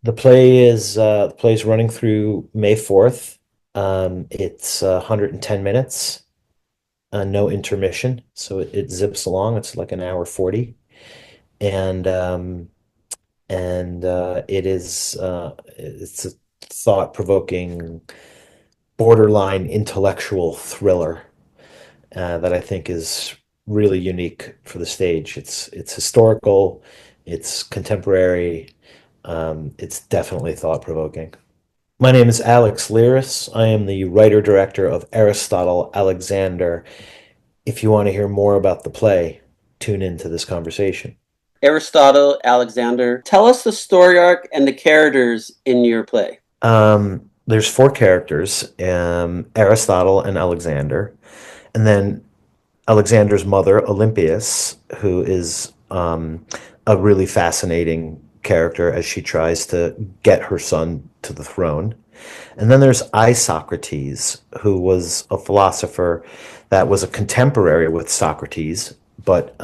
The play's running through May 4th. It's 110 minutes, no intermission, so it zips along. It's like an hour 40, and it's a thought-provoking, borderline intellectual thriller that I think is really unique for the stage. It's historical, it's contemporary, it's definitely thought-provoking. My name is Alex Lyras. I am the writer-director of Aristotle Alexander. If you want to hear more about the play, tune into this conversation. Aristotle, Alexander. Tell us the story arc and the characters in your play. There's four characters, Aristotle and Alexander, and then Alexander's mother, Olympias, who is a really fascinating character as she tries to get her son to the throne. And then there's Isocrates, who was a philosopher that was a contemporary with Socrates, but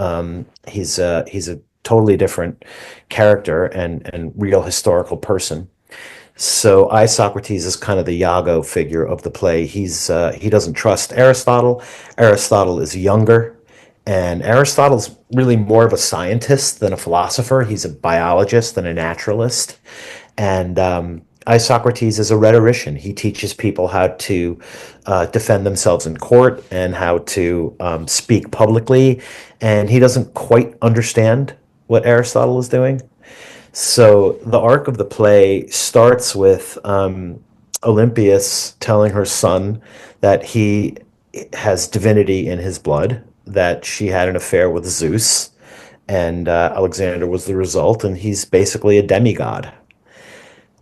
he's a totally different character and real historical person. So Isocrates is kind of the Iago figure of the play. He doesn't trust Aristotle. Aristotle is younger, and Aristotle's really more of a scientist than a philosopher. He's a biologist than a naturalist, and Isocrates is a rhetorician. He teaches people how to defend themselves in court and how to speak publicly, and he doesn't quite understand what Aristotle is doing. So the arc of the play starts with Olympias telling her son that he has divinity in his blood, that she had an affair with Zeus, and Alexander was the result, and he's basically a demigod.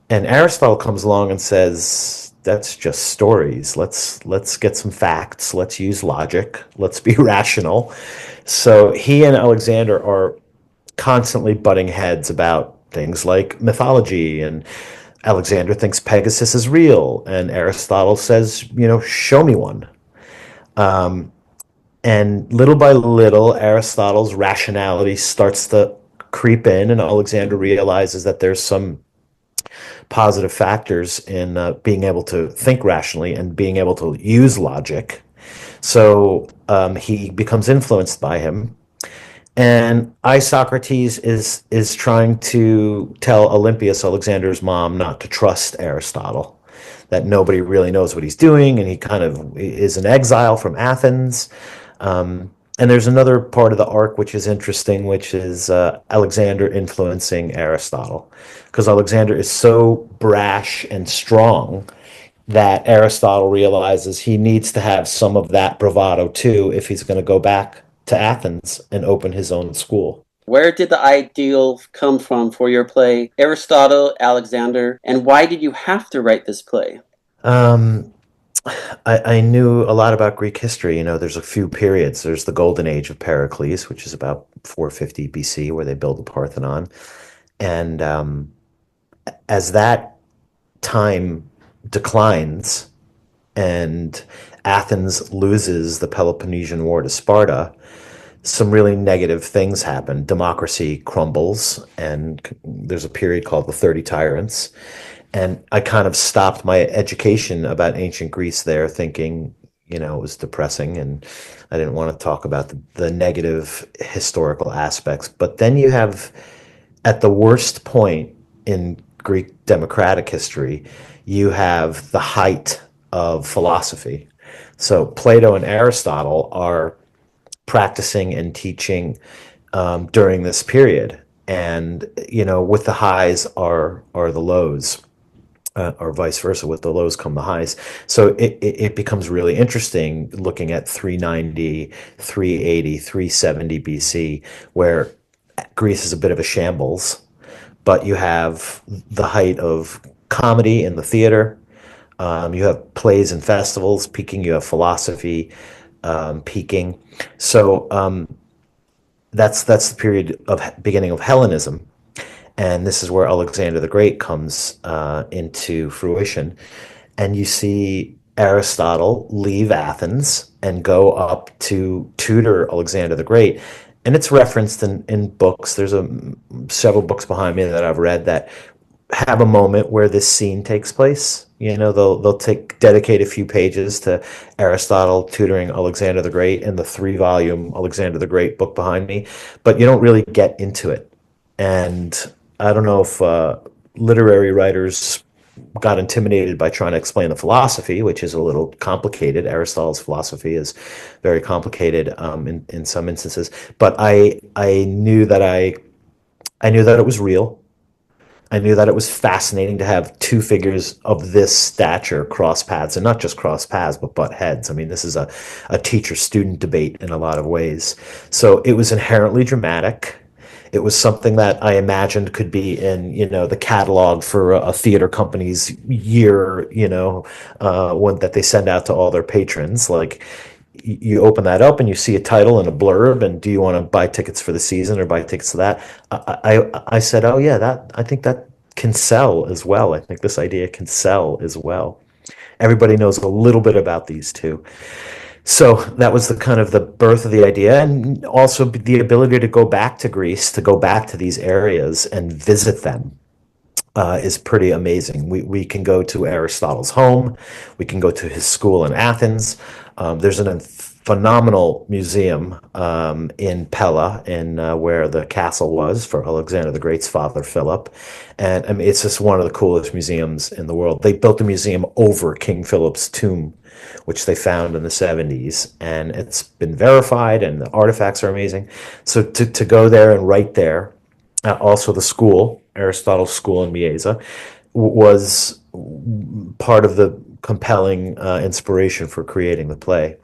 And Aristotle comes along and says, "That's just stories. Let's get some facts. Let's use logic. Let's be rational." So he and Alexander are constantly butting heads about things like mythology, and Alexander thinks Pegasus is real, and Aristotle says, show me one. And little by little, Aristotle's rationality starts to creep in, and Alexander realizes that there's some positive factors in being able to think rationally and being able to use logic. So he becomes influenced by him. And Isocrates is trying to tell Olympias, Alexander's mom, not to trust Aristotle, that nobody really knows what he's doing, and he kind of is in exile from Athens. And there's another part of the arc which is interesting, which is Alexander influencing Aristotle, because Alexander is so brash and strong that Aristotle realizes he needs to have some of that bravado too if he's going to go back to Athens and open his own school. Where did the ideal come from for your play, Aristotle, Alexander, and why did you have to write this play? Um, I knew a lot about Greek history. There's a few periods. There's the Golden Age of Pericles, which is about 450 BC, where they build the Parthenon. And as that time declines and Athens loses the Peloponnesian War to Sparta, some really negative things happen. Democracy crumbles, and there's a period called the 30 Tyrants. And I kind of stopped my education about ancient Greece there, thinking, it was depressing, and I didn't want to talk about the negative historical aspects. But then you have, at the worst point in Greek democratic history, you have the height of philosophy. So Plato and Aristotle are practicing and teaching during this period, and with the highs are the lows, or vice versa. With the lows come the highs. So it becomes really interesting looking at 390, 380, 370 BC, where Greece is a bit of a shambles, but you have the height of comedy in the theater. You have plays and festivals peaking. You have philosophy peaking. So that's the period of beginning of Hellenism, and this is where Alexander the Great comes into fruition. And you see Aristotle leave Athens and go up to tutor Alexander the Great. And it's referenced in books. There's several books behind me that I've read that have a moment where this scene takes place. You know, they'll take dedicate a few pages to Aristotle tutoring Alexander the Great in the 3 volume Alexander the Great book behind me, but you don't really get into it. And I don't know if literary writers got intimidated by trying to explain the philosophy, which is a little complicated. Aristotle's philosophy is very complicated in some instances. But I knew that it was real. I knew that it was fascinating to have two figures of this stature cross paths, and not just cross paths, but butt heads. I mean, this is a teacher student debate in a lot of ways. So it was inherently dramatic. It was something that I imagined could be in, the catalog for a theater company's year, one that they send out to all their patrons. Like, you open that up and you see a title and a blurb, and do you want to buy tickets for the season or buy tickets to that? I said, oh yeah, that I think that can sell as well. I think this idea can sell as well. Everybody knows a little bit about these two. So that was the kind of the birth of the idea, and also the ability to go back to Greece, to go back to these areas and visit them is pretty amazing. We can go to Aristotle's home, we can go to his school in Athens. There's a phenomenal museum in Pella, in where the castle was for Alexander the Great's father, Philip. And I mean, it's just one of the coolest museums in the world. They built a museum over King Philip's tomb, which they found in the 70s, and it's been verified, and the artifacts are amazing. So to go there and write there, also the school, Aristotle's school in Mieza, was part of the compelling inspiration for creating the play.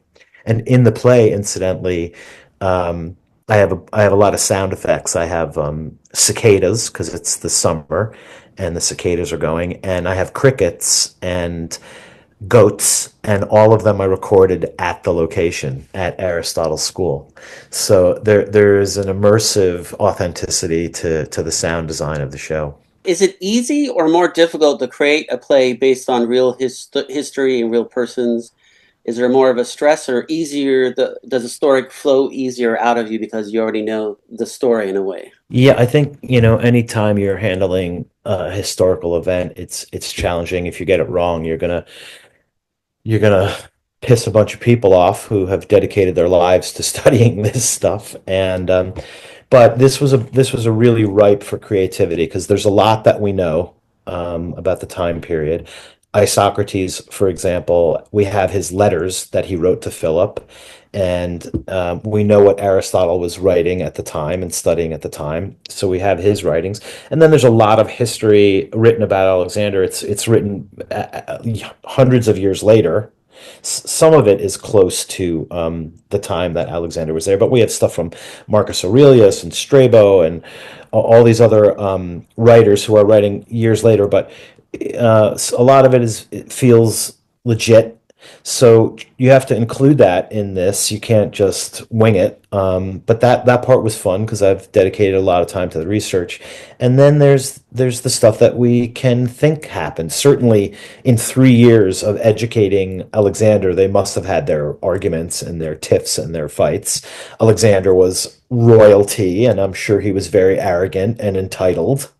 And in the play, incidentally, I have a lot of sound effects. I have cicadas because it's the summer and the cicadas are going, and I have crickets and goats, and all of them I recorded at the location at Aristotle's school. So there's an immersive authenticity to the sound design of the show. Is it easy or more difficult to create a play based on real history and real persons? Is there more of a stress, or easier? Does the story flow easier out of you because you already know the story in a way? Yeah, I think, anytime you're handling a historical event, it's challenging. If you get it wrong, you're gonna piss a bunch of people off who have dedicated their lives to studying this stuff. And but this was a really ripe for creativity because there's a lot that we know about the time period. Isocrates, for example, we have his letters that he wrote to Philip, and we know what Aristotle was writing at the time and studying at the time. So we have his writings, and then there's a lot of history written about Alexander. It's written hundreds of years later. Some of it is close to the time that Alexander was there, but we have stuff from Marcus Aurelius and Strabo and all these other writers who are writing years later. But a lot of it feels legit. So you have to include that in this. You can't just wing it. But that part was fun because I've dedicated a lot of time to the research. And then there's the stuff that we can think happened. Certainly, in 3 years of educating Alexander, they must have had their arguments and their tiffs and their fights. Alexander was royalty, and I'm sure he was very arrogant and entitled.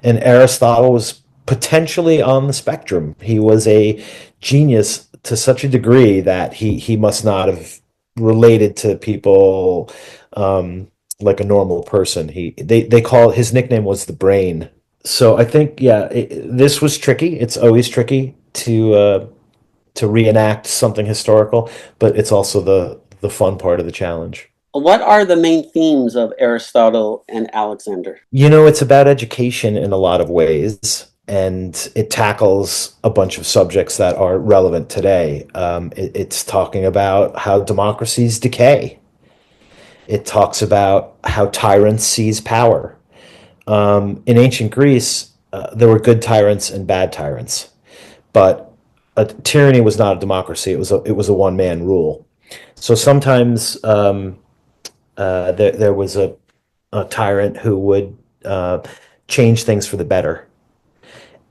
And Aristotle was potentially on the spectrum. He was a genius to such a degree that he must not have related to people like a normal person. They call his nickname was the Brain. So I think, yeah, this was tricky. It's always tricky to reenact something historical, but it's also the fun part of the challenge. What are the main themes of Aristotle and Alexander? It's about education in a lot of ways, and it tackles a bunch of subjects that are relevant today. It's talking about how democracies decay. It talks about how tyrants seize power. In ancient Greece, there were good tyrants and bad tyrants, but a tyranny was not a democracy. It was a one man rule. So sometimes there was a tyrant who would change things for the better.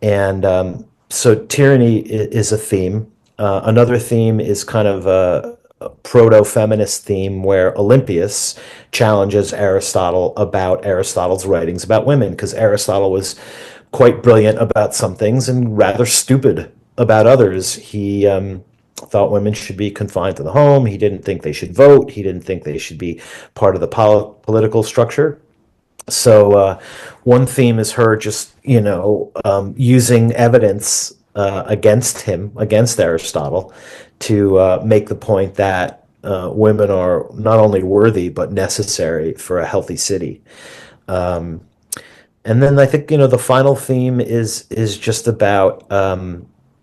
And so tyranny is a theme. Another theme is kind of proto-feminist theme where Olympias challenges Aristotle about Aristotle's writings about women, because Aristotle was quite brilliant about some things and rather stupid about others. He thought women should be confined to the home. He didn't think they should vote. He didn't think they should be part of the political structure. So one theme is her just, using evidence against him, against Aristotle, to make the point that women are not only worthy but necessary for a healthy city. And then I think the final theme is just about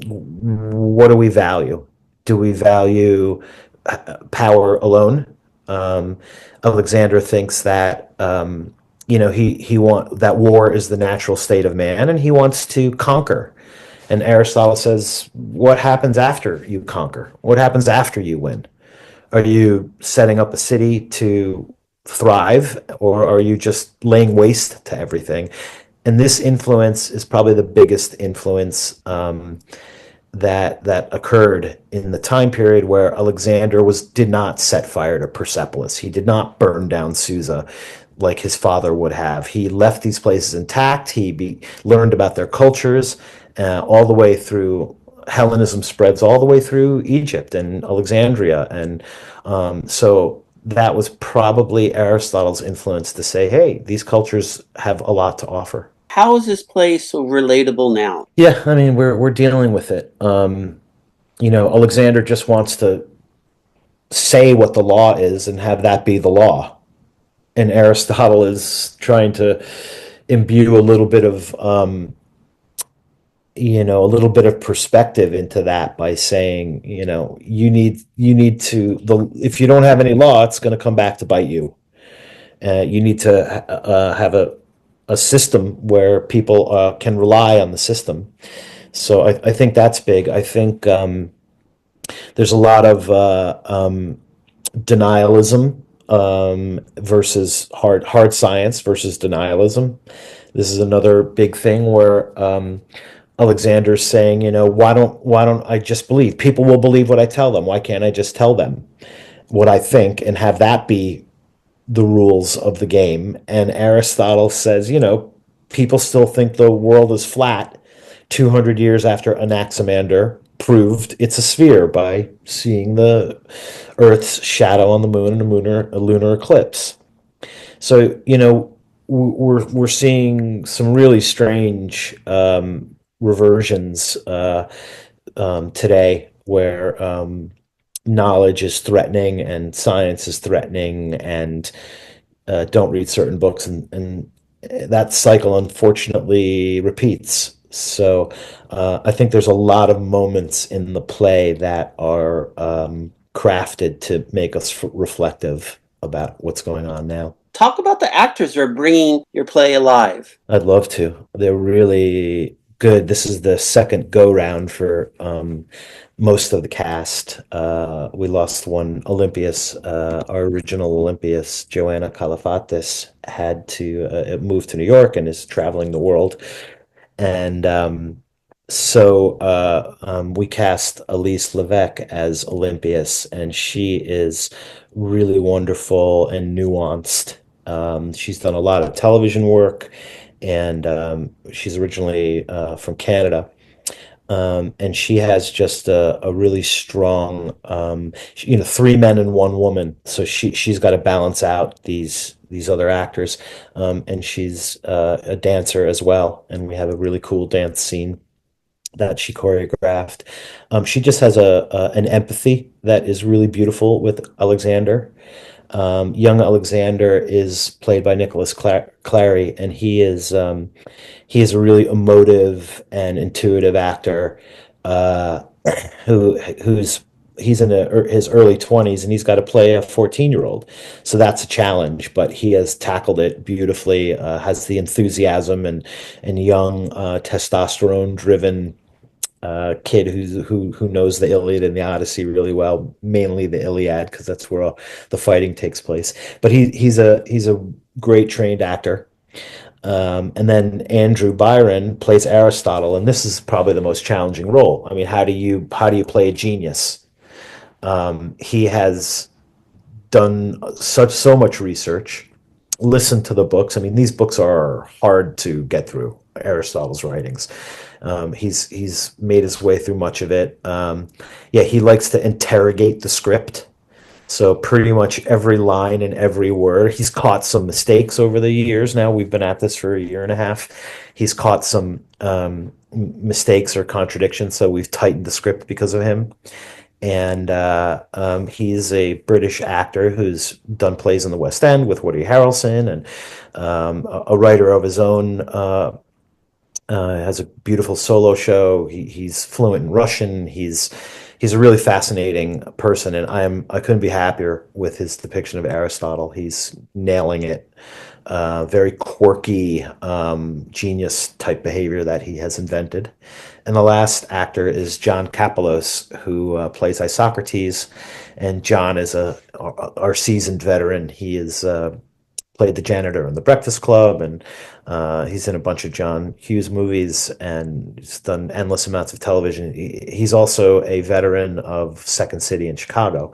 what do we value? Do we value power alone? Um, Alexander thinks that he want that war is the natural state of man, and he wants to conquer. And Aristotle says, what happens after you conquer? What happens after you win? Are you setting up a city to thrive, or are you just laying waste to everything? And this influence is probably the biggest influence that occurred in the time period where Alexander did not set fire to Persepolis. He did not burn down Susa like his father would have. He left these places intact. Learned about their cultures all the way through. Hellenism spreads all the way through Egypt and Alexandria, and so that was probably Aristotle's influence to say, "Hey, these cultures have a lot to offer." How is this play so relatable now? Yeah, I mean, we're dealing with it. Alexander just wants to say what the law is and have that be the law, and Aristotle is trying to imbue a little bit of a little bit of perspective into that by saying, you need to if you don't have any law, it's going to come back to bite you. You need to have a system where people can rely on the system. So I think that's big. I think there's a lot of denialism versus hard science versus denialism. This is another big thing where Alexander's saying, why don't I just believe? People will believe what I tell them. Why can't I just tell them what I think and have that be the rules of the game? And Aristotle says, people still think the world is flat 200 years after Anaximander proved it's a sphere by seeing the Earth's shadow on the moon in a lunar eclipse. So, we're seeing some really strange reversions today where knowledge is threatening and science is threatening, and don't read certain books, and that cycle unfortunately repeats. So I think there's a lot of moments in the play that are crafted to make us reflective about what's going on now. Talk about the actors that are bringing your play alive. I'd love to. They're really good. This is the second go round for most of the cast. We lost one Olympias. Our original Olympias, Joanna Calafatis, had to move to New York and is traveling the world. And we cast Elise Levesque as Olympias, and she is really wonderful and nuanced. She's done a lot of television work, and she's originally from Canada. And she has just a really strong, three men and one woman. So she's got to balance out these other actors, and she's a dancer as well. And we have a really cool dance scene that she choreographed. She just has an empathy that is really beautiful with Alexander. Young Alexander is played by Nicholas Clary, and he is a really emotive and intuitive actor who's he's in his early 20s, and he's got to play a 14-year-old. So that's a challenge, but he has tackled it beautifully, has the enthusiasm and young testosterone driven kid who knows the Iliad and the Odyssey really well, mainly the Iliad because that's where all the fighting takes place. But he's a great trained actor. And then Andrew Byron plays Aristotle, and this is probably the most challenging role. I mean, how do you play a genius? He has done so much research, listened to the books. I mean, these books are hard to get through. Aristotle's writings. He's made his way through much of it. Yeah, he likes to interrogate the script. So pretty much every line and every word, he's caught some mistakes over the years. Now we've been at this for a year and a half. He's caught some mistakes or contradictions, so we've tightened the script because of him. And he's a British actor who's done plays in the West End with Woody Harrelson, and a writer of his own. Has a beautiful solo show. He's fluent in Russian. He's a really fascinating person, and I couldn't be happier with his depiction of Aristotle. He's nailing it. Very quirky, genius type behavior that he has invented. And the last actor is John Kapelos, who plays Isocrates. And John is our seasoned veteran. He is played the janitor in The Breakfast Club, and he's in a bunch of John Hughes movies, and he's done endless amounts of television. He's also a veteran of Second City in Chicago.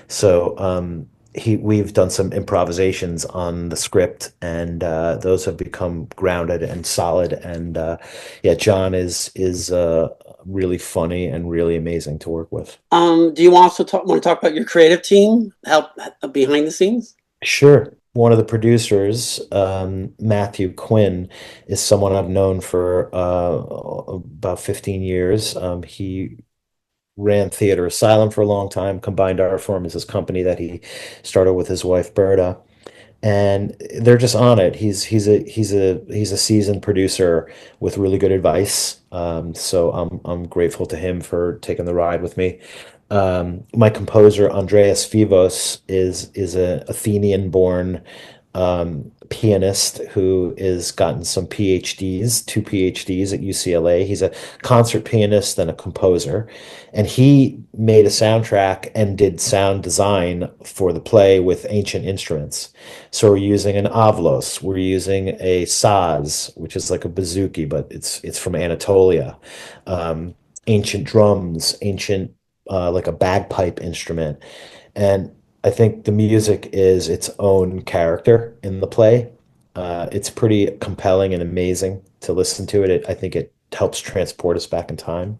So we've done some improvisations on the script, and those have become grounded and solid. And yeah, John is really funny and really amazing to work with. Do you also want to talk about your creative team, help behind the scenes? Sure. One of the producers, Matthew Quinn, is someone I've known for about 15 years. He ran Theater Asylum for a long time. Combined Artform is his company that he started with his wife Berta, and they're just on it. He's a seasoned producer with really good advice. So I'm grateful to him for taking the ride with me. My composer Andreas Vivos is an Athenian-born pianist who has gotten some PhDs, two PhDs at UCLA. He's a concert pianist and a composer, and he made a soundtrack and did sound design for the play with ancient instruments. So we're using an avlos, we're using a saz, which is like a bouzouki, but it's from Anatolia. Ancient drums, ancient like a bagpipe instrument. And I think the music is its own character in the play. It's pretty compelling and amazing to listen to it. I think it helps transport us back in time.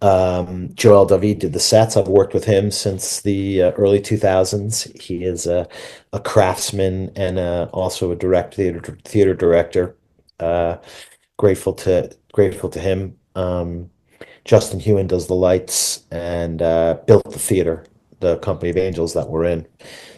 Joel David did the sets. I've worked with him since the early 2000s. He is a craftsman and also a direct theater director. Uh, grateful to him. Justin Hewen does the lights and built the theater, the company of Angels that we're in.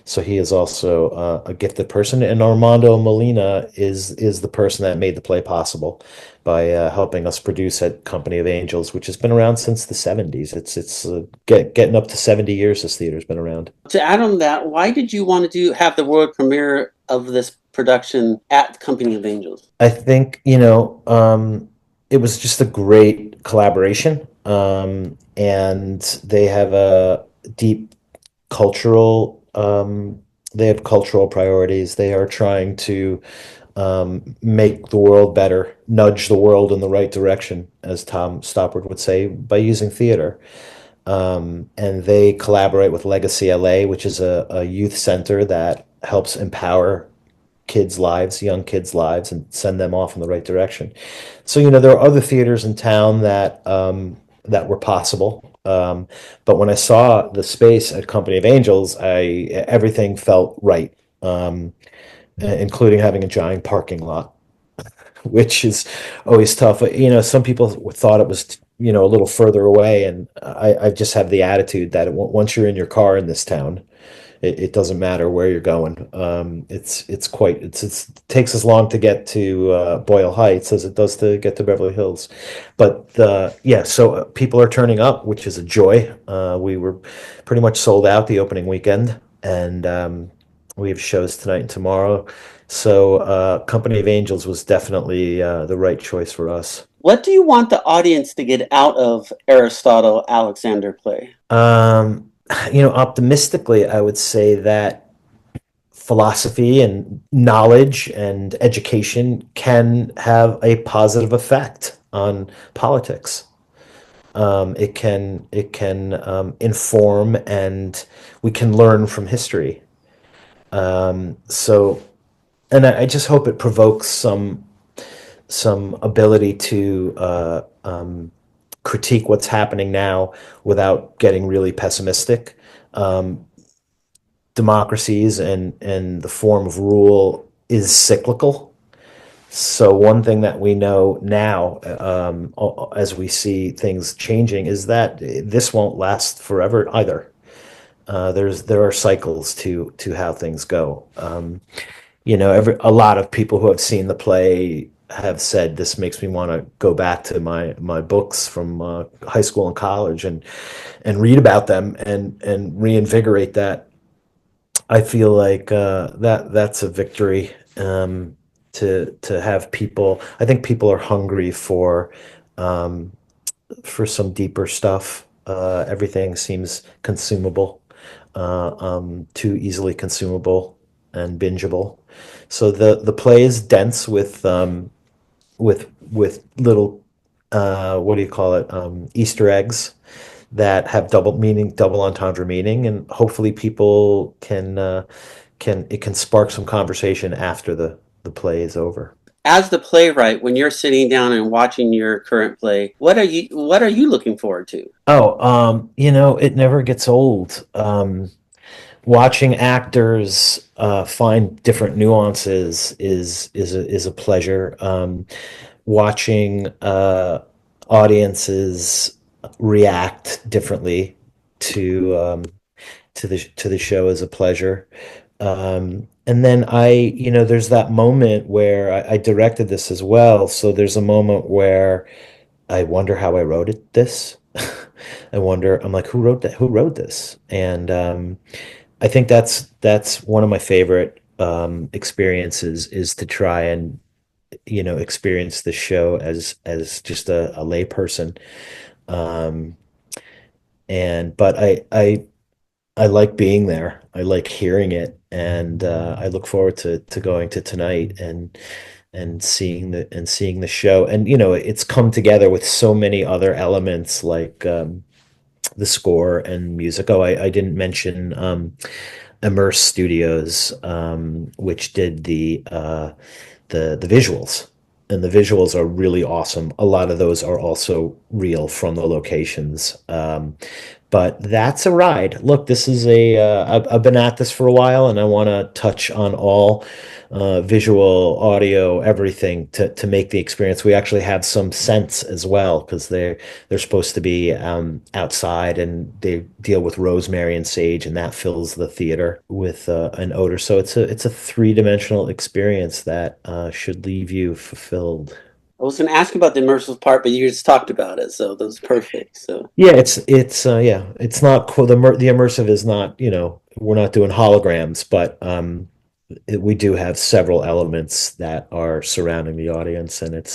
So he is also a gifted person. And Armando Molina is the person that made the play possible by helping us produce at Company of Angels, which has been around since the 70s. It's getting up to 70 years this theater's been around. To add on that, why did you want to have the world premiere of this production at Company of Angels? I think, it was just a great collaboration. And they have a deep cultural, they have cultural priorities. They are trying to make the world better, nudge the world in the right direction, as Tom Stoppard would say, by using theater. And they collaborate with Legacy LA, which is a youth center that helps empower kids' lives, young kids' lives, and send them off in the right direction. So, there are other theaters in town that were possible. But when I saw the space at Company of Angels, I everything felt right, including having a giant parking lot, which is always tough. Some people thought it was, a little further away, and I just have the attitude that once you're in your car in this town, it doesn't matter where you're going. It takes as long to get to Boyle Heights as it does to get to Beverly Hills. But yeah, so people are turning up, which is a joy. We were pretty much sold out the opening weekend, and we have shows tonight and tomorrow. So Company of Angels was definitely the right choice for us. What do you want the audience to get out of Aristotle Alexander play? Optimistically, I would say that philosophy and knowledge and education can have a positive effect on politics. It can inform, and we can learn from history. So, and I just hope it provokes some ability to critique what's happening now without getting really pessimistic. Democracies and the form of rule is cyclical. So one thing that we know now, as we see things changing, is that this won't last forever either. There are cycles to how things go. A lot of people who have seen the play have said this makes me want to go back to my books from high school and college and read about them and reinvigorate that. I feel like that's a victory, to have people. I think people are hungry for some deeper stuff. Everything seems consumable, too easily consumable and bingeable. So the play is dense with little, what do you call it, Easter eggs that have double meaning, double entendre meaning, and hopefully people can spark some conversation after the play is over. As the playwright, when you're sitting down and watching your current play, what are you looking forward to? Oh, it never gets old. Watching actors find different nuances is a pleasure. Watching audiences react differently to to the show is a pleasure. And then there's that moment where I directed this as well. So there's a moment where I wonder how I wrote this. I'm like, who wrote that? Who wrote this? And I think that's one of my favorite experiences, is to try and experience the show as just a lay person. Um, and but I like being there. I like hearing it, and I look forward to going to tonight and seeing the show. And it's come together with so many other elements, like the score and music. Oh, I didn't mention Immerse Studios, which did the visuals, and the visuals are really awesome. A lot of those are also real from the locations. But that's a ride. Look, this is I've been at this for a while, and I want to touch on all visual, audio, everything to make the experience. We actually have some scents as well, because they're supposed to be outside, and they deal with rosemary and sage, and that fills the theater with an odor. So it's a three-dimensional experience that should leave you fulfilled. I was going to ask about the immersive part, but you just talked about it, so that was perfect. So Yeah, it's not cool. The immersive is not, we're not doing holograms, but we do have several elements that are surrounding the audience, and it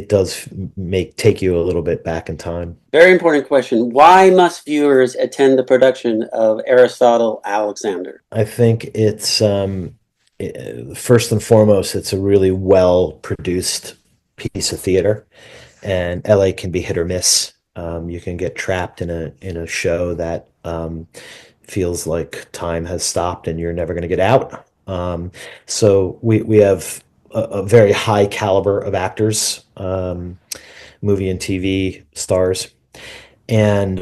does make take you a little bit back in time. very important question. Why must viewers attend the production of Aristotle Alexander? I think first and foremost, it's a really well produced piece of theater, and LA can be hit or miss. You can get trapped in a show that feels like time has stopped and you're never going to get out. So we have a very high caliber of actors, movie and TV stars, and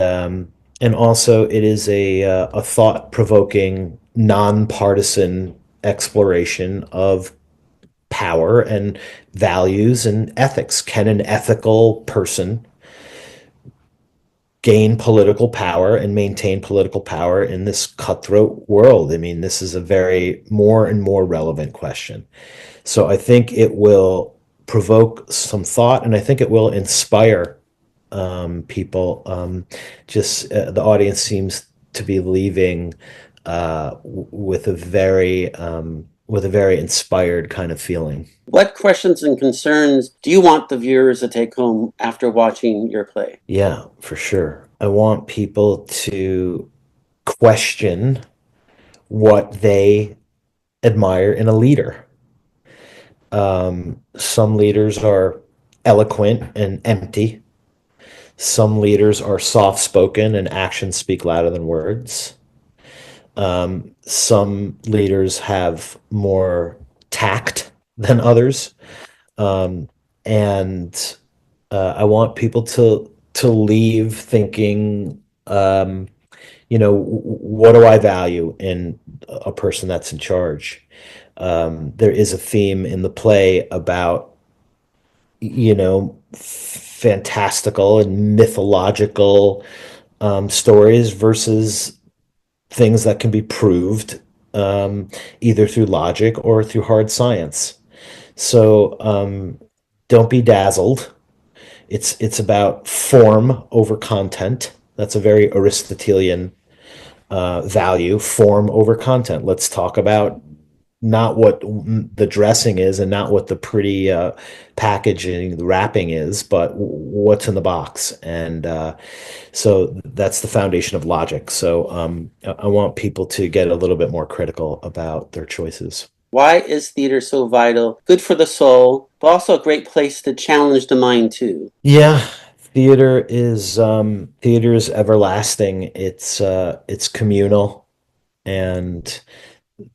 also it is a thought-provoking, nonpartisan exploration of power and values and ethics. Can an ethical person gain political power and maintain political power in this cutthroat world? I mean, this is a very more and more relevant question. So I think it will provoke some thought, and I think it will inspire people. Just the audience seems to be leaving with a very inspired kind of feeling. What questions and concerns do you want the viewers to take home after watching your play? Yeah, for sure. I want people to question what they admire in a leader. Some leaders are eloquent and empty. Some leaders are soft spoken and actions speak louder than words. Some leaders have more tact than others. Um, and I want people to leave thinking, what do I value in a person that's in charge? There is a theme in the play about, fantastical and mythological stories versus things that can be proved either through logic or through hard science. So don't be dazzled. It's about form over content. That's a very Aristotelian value, form over content. Let's talk about not what the dressing is and not what the pretty packaging, the wrapping is, but what's in the box. And so that's the foundation of logic. So I want people to get a little bit more critical about their choices. Why is theater so vital? Good for the soul, but also a great place to challenge the mind too. Yeah, theater is everlasting. It's communal, and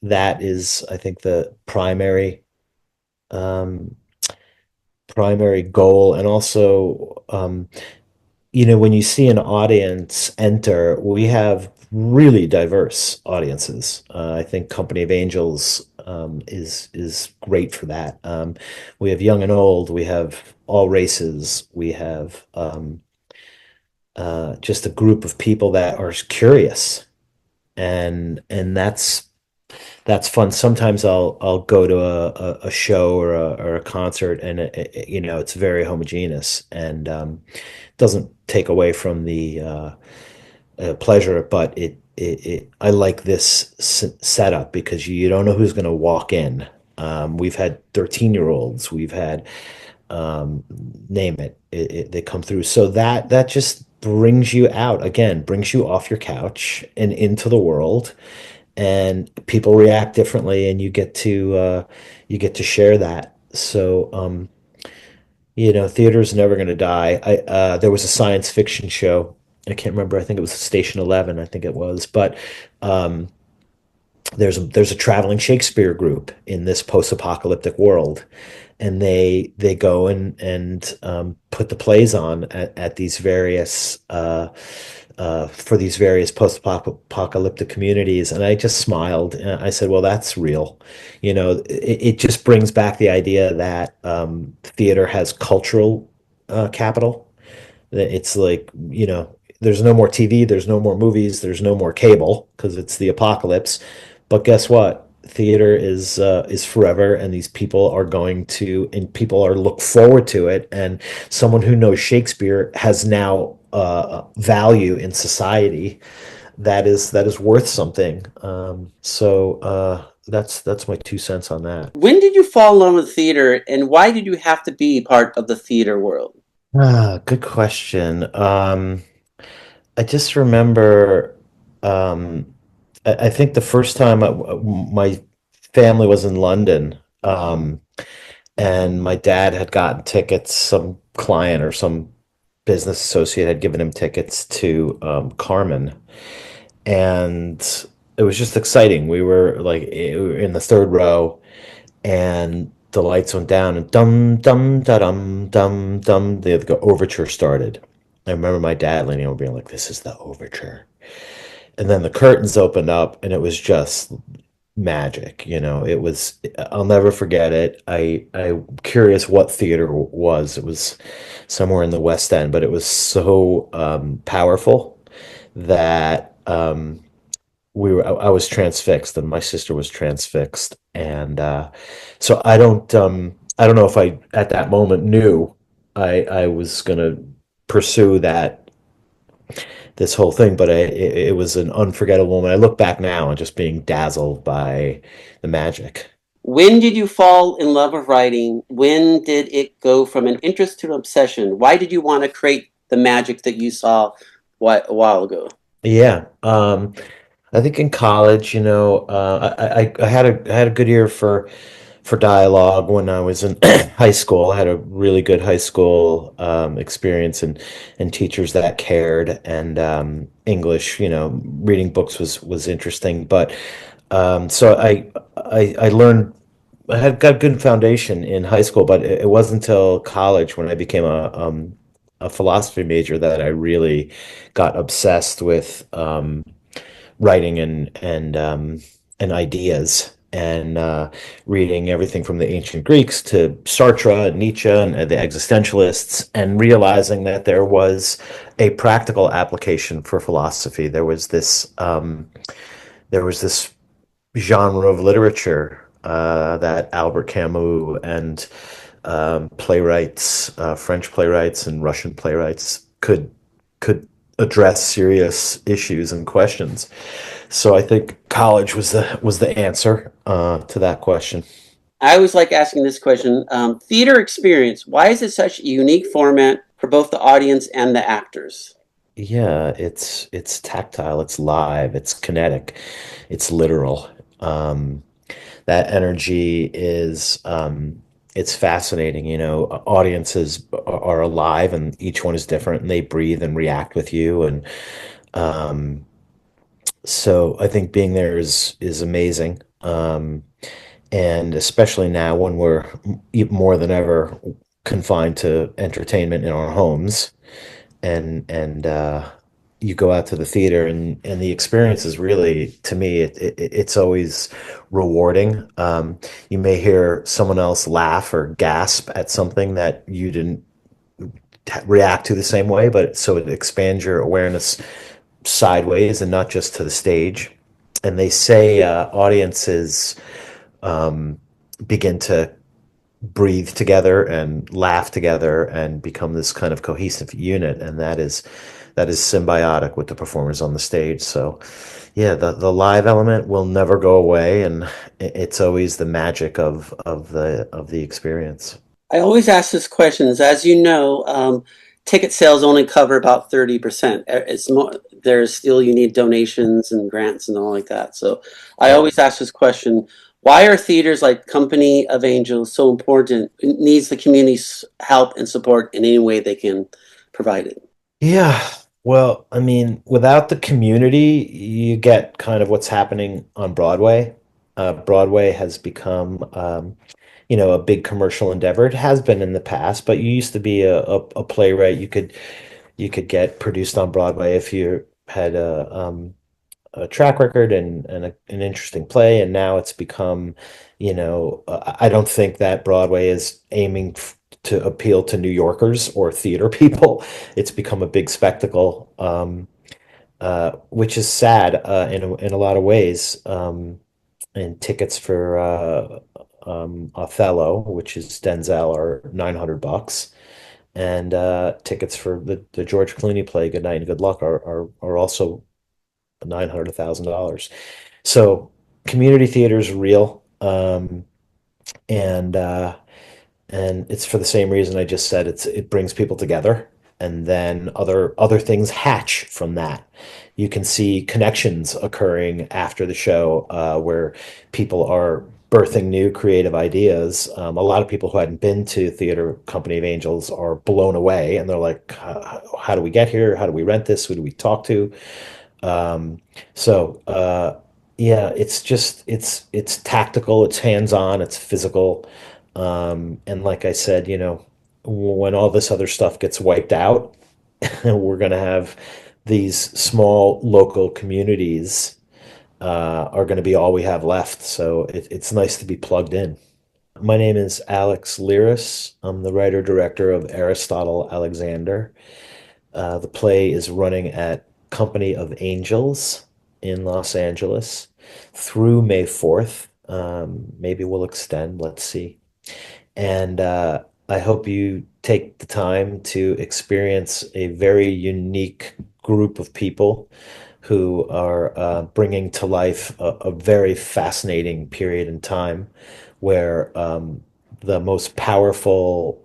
that is, I think, the um, primary goal. And also, when you see an audience enter, we have really diverse audiences. I think Company of Angels is great for that. We have young and old. We have all races. We have just a group of people that are curious, and that's fun. Sometimes I'll go to a show or a concert, and it's very homogeneous, and doesn't take away from the pleasure, but I like this setup because you don't know who's going to walk in. We've had 13-year-olds, we've had um, name they come through. So that just brings you out again, brings you off your couch and into the world, and people react differently, and you get to share that. So theater's never going to die. There was a science fiction show. I can't remember. I think it was Station 11. I think it was, but um, there's a traveling Shakespeare group in this post-apocalyptic world, and they go and put the plays on at these various for these various post-apocalyptic communities. And I just smiled and I said, well, that's real. It just brings back the idea that theater has cultural capital. It's like, there's no more TV, there's no more movies, there's no more cable because it's the apocalypse. But guess what? Theater is forever, and these people are going to, and people are look forward to it. And someone who knows Shakespeare has now value in society that is worth something. So that's my 2 cents on that. When did you fall in love with theater, and why did you have to be part of the theater world? Good question. I just remember, I think the first time my family was in London, and my dad had gotten tickets, some client or some business associate had given him tickets to Carmen, and it was just exciting. We were like in the third row, and the lights went down, and dum dum da dum dum dum. The overture started. I remember my dad leaning over, being like, "This is the overture." And then the curtains opened up, and it was just magic. It was. I'll never forget it. I'm curious what theater was. It was somewhere in the West End, but it was so powerful that I was transfixed, and my sister was transfixed, and so I don't know if I at that moment knew I was gonna pursue that this whole thing, but it was an unforgettable moment. I look back now and just being dazzled by the magic. When did you fall in love with writing? When did it go from an interest to an obsession? Why did you want to create the magic that you saw a while ago? Yeah, I think in college, I had a good year for for dialogue when I was in high school. I had a really good high school experience and teachers that cared, and English, reading books was interesting. But so I learned I had got good foundation in high school, but it wasn't until college when I became a philosophy major that I really got obsessed with writing and ideas and reading everything from the ancient Greeks to Sartre and Nietzsche and the existentialists, and realizing that there was a practical application for philosophy. There was this genre of literature that Albert Camus and playwrights, French playwrights and Russian playwrights could address serious issues and questions. So I think college was the answer to that question. I always like asking this question. Theater experience. Why is it such a unique format for both the audience and the actors? Yeah, it's tactile, it's live, it's kinetic, it's literal. Um, that energy is it's fascinating. Audiences are alive and each one is different and they breathe and react with you, and um, so I think being there is amazing. And especially now when we're more than ever confined to entertainment in our homes, and you go out to the theater, and the experience is really, to me, it's always rewarding. You may hear someone else laugh or gasp at something that you didn't react to the same way, but so it expands your awareness sideways and not just to the stage. And they say audiences begin to breathe together and laugh together and become this kind of cohesive unit, and that is symbiotic with the performers on the stage. So yeah, the live element will never go away, and it's always the magic of the experience. I always ask this question. As you know, ticket sales only cover about 30%. It's more, there's still, you need donations and grants and all like that. So I Yep. always ask this question. Why are theaters like Company of Angels so important? It needs the community's help and support in any way they can provide it. Yeah. Well, I mean, without the community, you get kind of what's happening on Broadway. Broadway has become, a big commercial endeavor. It has been in the past, but you used to be a playwright. You could get produced on Broadway if you had a track record and an interesting play. And now it's become, I don't think that Broadway is aiming to appeal to New Yorkers or theater people. It's become a big spectacle, which is sad in a lot of ways. And tickets for Othello, which is Denzel, are $900, and tickets for the George Clooney play, Good Night and Good Luck, are also $900,000. So community theater is real, and it's for the same reason I just said. It brings people together, and then other things hatch from that. You can see connections occurring after the show, where people are birthing new creative ideas. A lot of people who hadn't been to Theater Company of Angels are blown away, and they're like, how do we get here? How do we rent this? Who do we talk to? Um, so yeah, it's tactical, it's hands-on, it's physical. And like I said, when all this other stuff gets wiped out, we're gonna have these small local communities are gonna be all we have left. So it's nice to be plugged in. My name is Alex Lyras. I'm the writer director of Aristotle Alexander. The play is running at Company of Angels in Los Angeles through May 4th. Maybe we'll extend, let's see. And I hope you take the time to experience a very unique group of people who are bringing to life a very fascinating period in time where the most powerful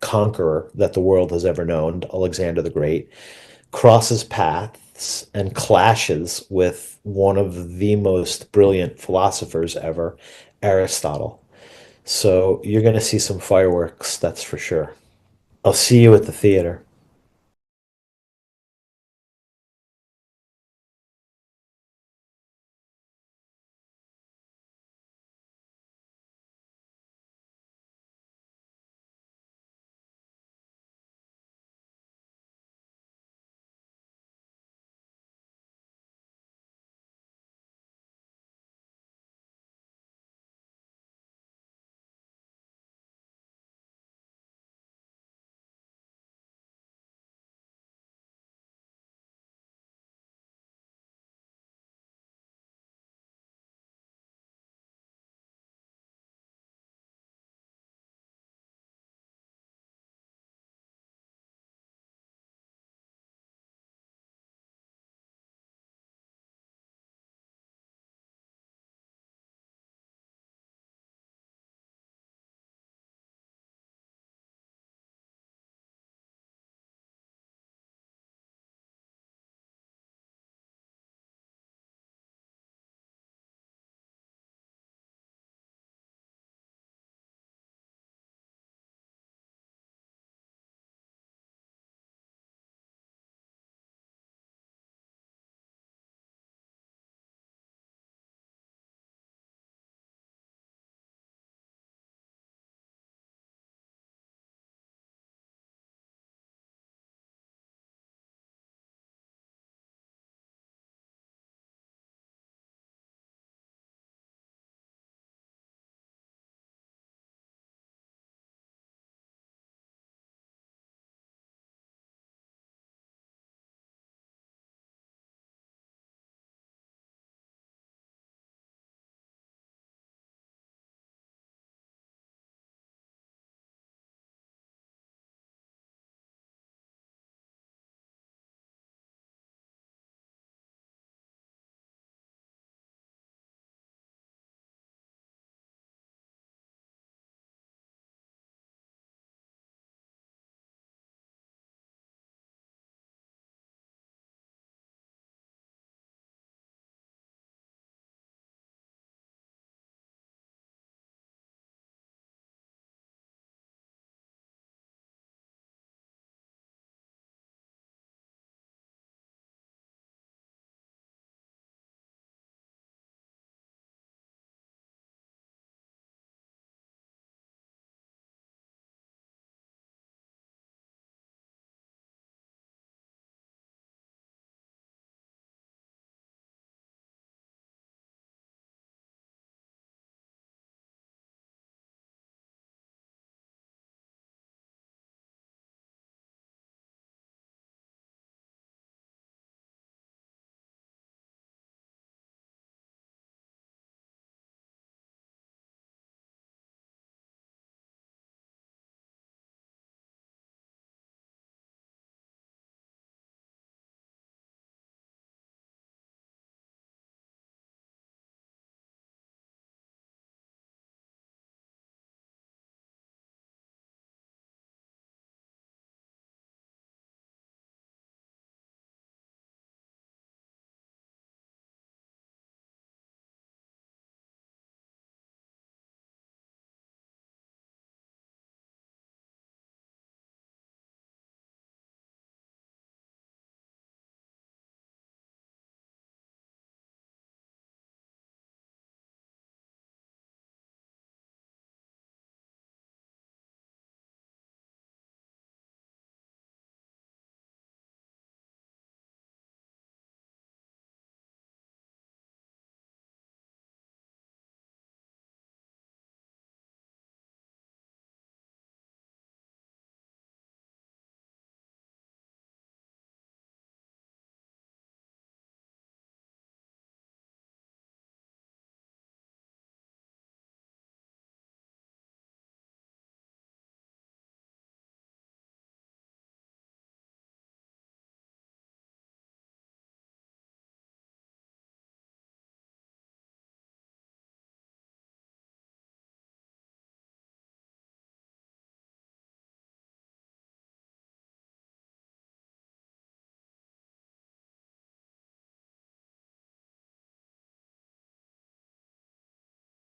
conqueror that the world has ever known, Alexander the Great, crosses paths and clashes with one of the most brilliant philosophers ever, Aristotle. So you're going to see some fireworks, that's for sure. I'll see you at the theater.